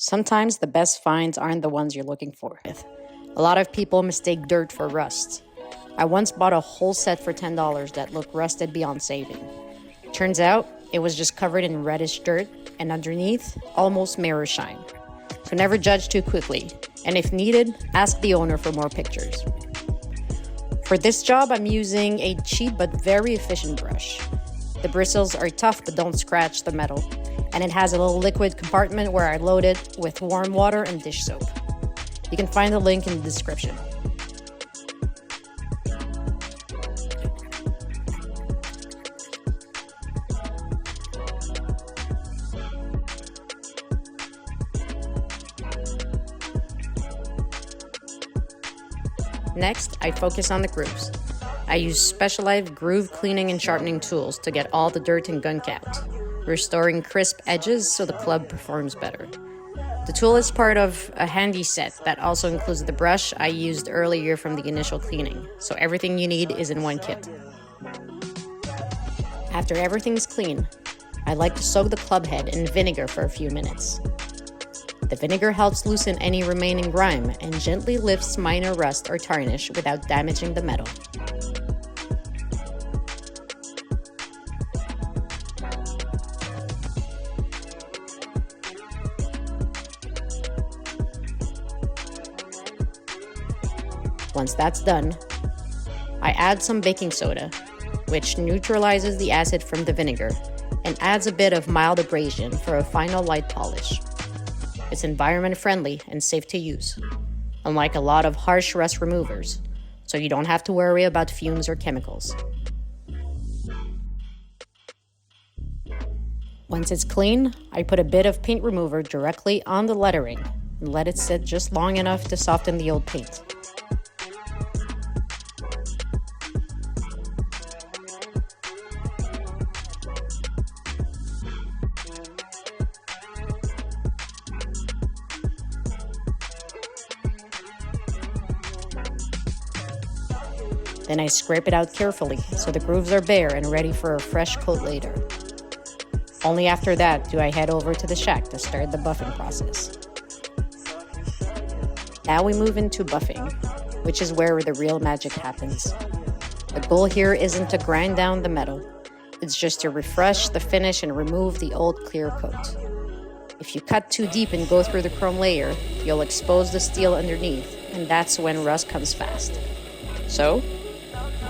Sometimes the best finds aren't the ones you're looking for. A lot of people mistake dirt for rust. I once bought a whole set for $10 that looked rusted beyond saving. Turns out, it was just covered in reddish dirt, and underneath, almost mirror shine. So never judge too quickly, and if needed, ask the owner for more pictures. For this job, I'm using a cheap but very efficient brush. The bristles are tough but don't scratch the metal, and it has a little liquid compartment where I load it with warm water and dish soap. You can find the link in the description. Next, I focus on the grooves. I use specialized groove cleaning and sharpening tools to get all the dirt and gunk out, restoring crisp edges so the club performs better. The tool is part of a handy set that also includes the brush I used earlier from the initial cleaning, so everything you need is in one kit. After everything's clean, I like to soak the club head in vinegar for a few minutes. The vinegar helps loosen any remaining grime and gently lifts minor rust or tarnish without damaging the metal. Once that's done, I add some baking soda, which neutralizes the acid from the vinegar and adds a bit of mild abrasion for a final light polish. It's environment friendly and safe to use, unlike a lot of harsh rust removers, so you don't have to worry about fumes or chemicals. Once it's clean, I put a bit of paint remover directly on the lettering and let it sit just long enough to soften the old paint. Then I scrape it out carefully so the grooves are bare and ready for a fresh coat later. Only after that do I head over to the shack to start the buffing process. Now we move into buffing, which is where the real magic happens. The goal here isn't to grind down the metal, it's just to refresh the finish and remove the old clear coat. If you cut too deep and go through the chrome layer, you'll expose the steel underneath, and that's when rust comes fast. So,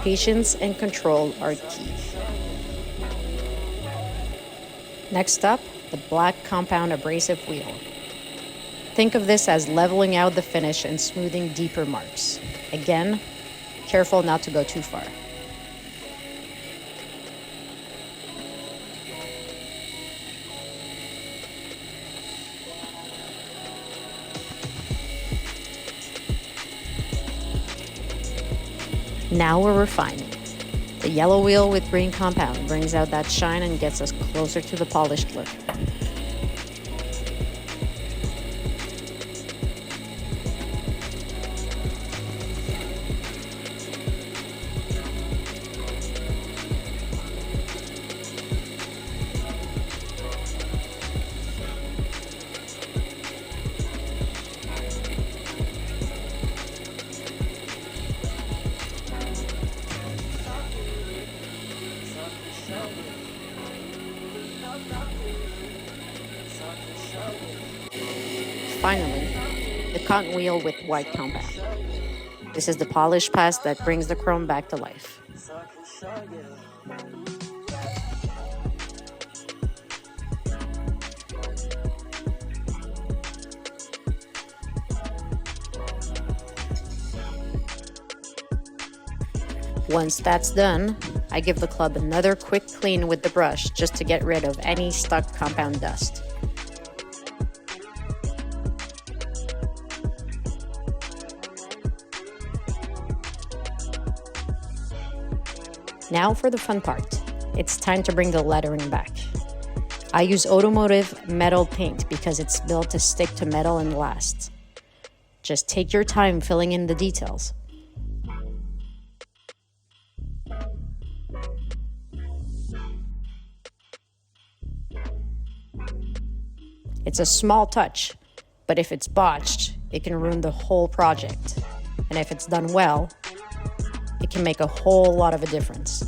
patience and control are key. Next up, the black compound abrasive wheel. Think of this as leveling out the finish and smoothing deeper marks. Again, careful not to go too far. Now we're refining. The yellow wheel with green compound brings out that shine and gets us closer to the polished look. Finally, the cotton wheel with white compound. This is the polish pass that brings the chrome back to life. Once that's done, I give the club another quick clean with the brush just to get rid of any stuck compound dust. Now for the fun part. It's time to bring the lettering back. I use automotive metal paint because it's built to stick to metal and last. Just take your time filling in the details. It's a small touch, But if it's botched, it can ruin the whole project. And if it's done well, it can make a whole lot of a difference.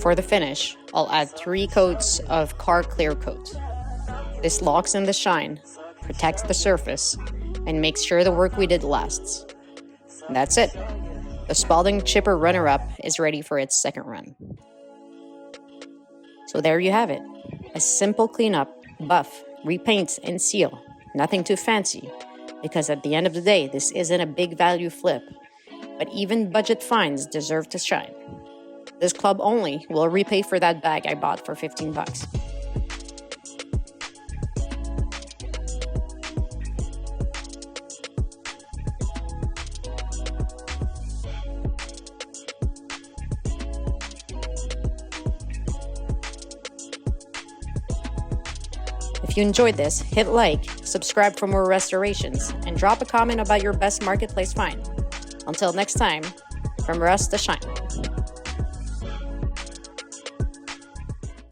For the finish, I'll add 3 coats of car clear coat. This locks in the shine, protects the surface, and makes sure the work we did lasts. And that's it. The Spalding Chipper runner-up is ready for its second run. So there you have it. A simple cleanup, buff, repaint, and seal. Nothing too fancy, because at the end of the day, this isn't a big value flip. But even budget finds deserve to shine. This club only will repay for that bag I bought for 15 bucks. If you enjoyed this, hit like, subscribe for more restorations, and drop a comment about your best marketplace find. Until next time, from rust to shine.